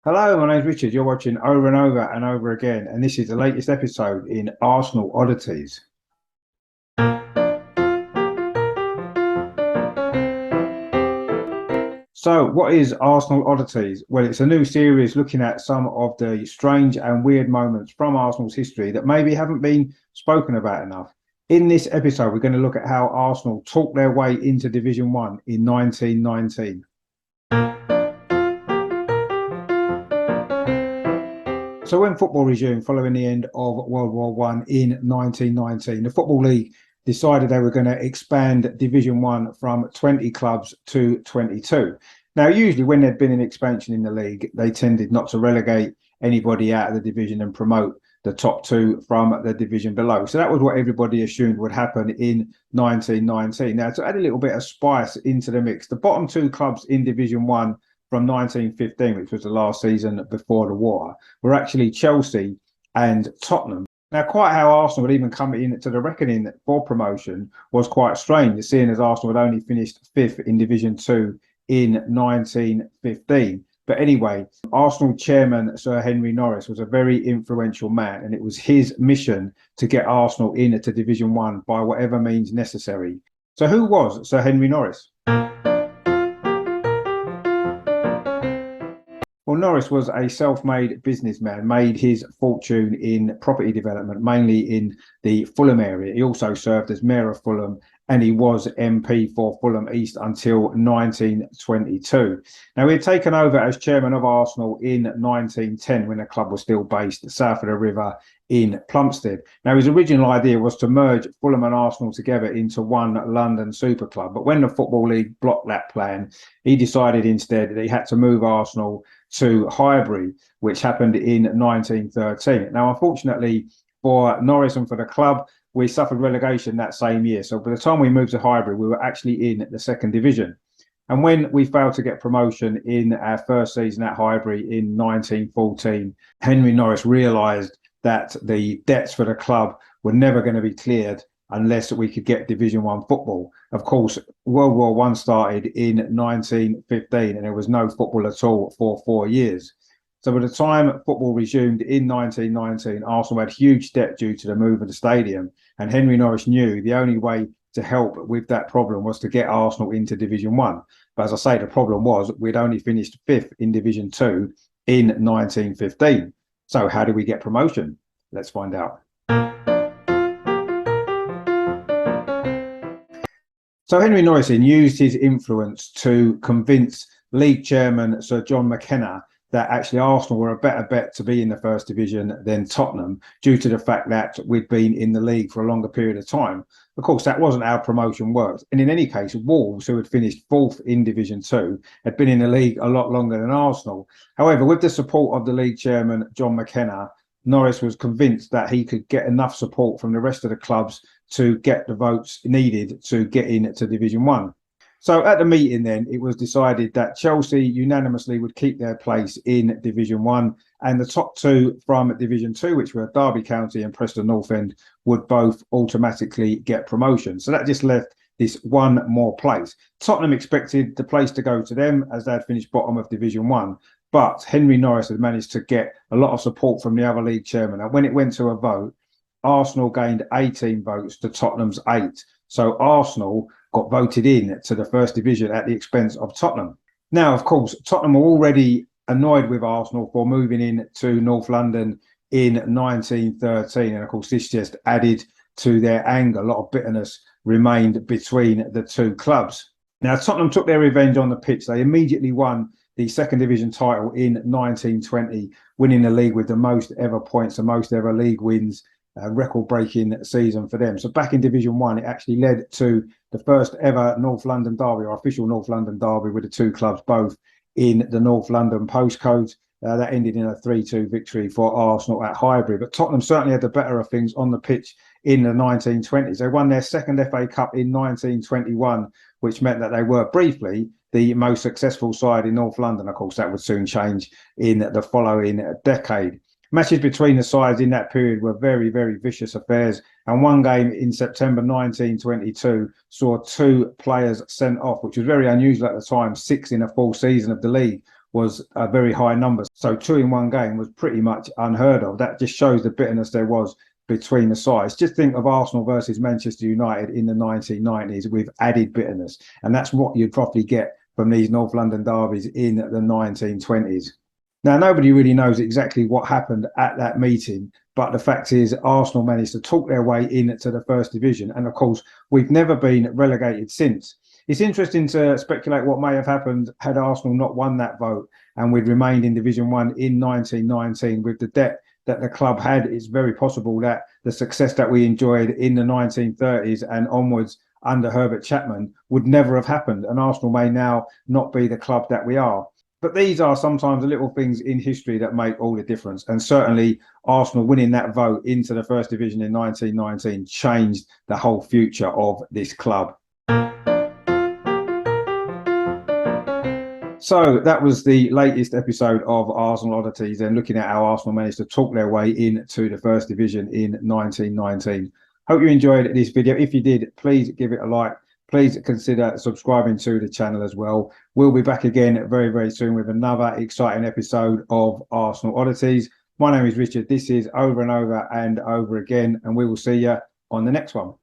Hello, my name's Richard. You're watching Over and Over and Over Again, and this is the latest episode in Arsenal Oddities. So, what is Arsenal Oddities? Well, it's a new series looking at some of the strange and weird moments from Arsenal's history that maybe haven't been spoken about enough. In this episode, we're going to look at how Arsenal talked their way into Division 1 in 1919. So when football resumed following the end of World War One in 1919, the Football League decided they were going to expand Division One from 20 clubs to 22. Now, usually when there'd been an expansion in the league, they tended not to relegate anybody out of the division and promote the top two from the division below. So that was what everybody assumed would happen in 1919. Now, to add a little bit of spice into the mix, the bottom two clubs in Division One from 1915, which was the last season before the war, were actually Chelsea and Tottenham. Now, quite how Arsenal would even come into the reckoning for promotion was quite strange, seeing as Arsenal had only finished fifth in Division 2 in 1915. But anyway, Arsenal chairman Sir Henry Norris was a very influential man, and it was his mission to get Arsenal into Division 1 by whatever means necessary. So who was Sir Henry Norris? Well, Norris was a self-made businessman, made his fortune in property development, mainly in the Fulham area. He also served as mayor of Fulham, and he was MP for Fulham East until 1922. Now, he had taken over as chairman of Arsenal in 1910 when the club was still based south of the river in Plumstead. Now, his original idea was to merge Fulham and Arsenal together into one London super club. But when the Football League blocked that plan, he decided instead that he had to move Arsenal to Highbury, which happened in 1913. Now, unfortunately for Norris and for the club, we suffered relegation that same year. So by the time we moved to Highbury, we were actually in the second division. And when we failed to get promotion in our first season at Highbury in 1914, Henry Norris realised that the debts for the club were never going to be cleared unless we could get Division One football. Of course, World War One started in 1915 and there was no football at all for 4 years. So by the time football resumed in 1919, Arsenal had huge debt due to the move of the stadium. And Henry Norris knew the only way to help with that problem was to get Arsenal into Division One. But as I say, the problem was we'd only finished fifth in Division Two in 1915. So how do we get promotion? Let's find out. So Henry Norris used his influence to convince league chairman Sir John McKenna that actually Arsenal were a better bet to be in the first division than Tottenham due to the fact that we'd been in the league for a longer period of time. Of course, that wasn't how promotion worked. And in any case, Wolves, who had finished fourth in Division 2, had been in the league a lot longer than Arsenal. However, with the support of the league chairman, John McKenna, Norris was convinced that he could get enough support from the rest of the clubs to get the votes needed to get into Division 1. So at the meeting then, it was decided that Chelsea unanimously would keep their place in Division 1 and the top two from Division 2, which were Derby County and Preston North End, would both automatically get promotion. So that just left this one more place. Tottenham expected the place to go to them as they had finished bottom of Division 1. But Henry Norris had managed to get a lot of support from the other league chairman. And when it went to a vote, Arsenal gained 18 votes to Tottenham's 8. So Arsenal got voted in to the first division at the expense of Tottenham. Now, of course, Tottenham were already annoyed with Arsenal for moving in to North London in 1913. And of course, this just added to their anger. A lot of bitterness remained between the two clubs. Now, Tottenham took their revenge on the pitch. They immediately won the second division title in 1920, winning the league with the most ever points, the most ever league wins, record-breaking season for them. So back in Division 1, it actually led to the first ever North London derby, or official North London derby, with the two clubs both in the North London postcode. That ended in a 3-2 victory for Arsenal at Highbury. But Tottenham certainly had the better of things on the pitch in the 1920s. They won their second FA Cup in 1921, which meant that they were briefly the most successful side in North London. Of course, that would soon change in the following decade. Matches between the sides in that period were very, very vicious affairs. And one game in September 1922 saw 2 players sent off, which was very unusual at the time, 6 in a full season of the league. was a very high number. So 2 in one game was pretty much unheard of. That just shows the bitterness there was between the sides. Just think of Arsenal versus Manchester United in the 1990s with added bitterness. And that's what you'd probably get from these North London derbies in the 1920s. Now, nobody really knows exactly what happened at that meeting, but the fact is Arsenal managed to talk their way into the first division. And of course, we've never been relegated since. It's interesting to speculate what may have happened had Arsenal not won that vote and we'd remained in Division 1 in 1919 with the debt that the club had. It's very possible that the success that we enjoyed in the 1930s and onwards under Herbert Chapman would never have happened, and Arsenal may now not be the club that we are. But these are sometimes the little things in history that make all the difference. And certainly Arsenal winning that vote into the first division in 1919 changed the whole future of this club. So that was the latest episode of Arsenal Oddities, and looking at how Arsenal managed to talk their way into the first division in 1919. Hope you enjoyed this video. If you did, please give it a like. Please consider subscribing to the channel as well. We'll be back again very, very soon with another exciting episode of Arsenal Oddities. My name is Richard. This is Over and Over and Over Again, and we will see you on the next one.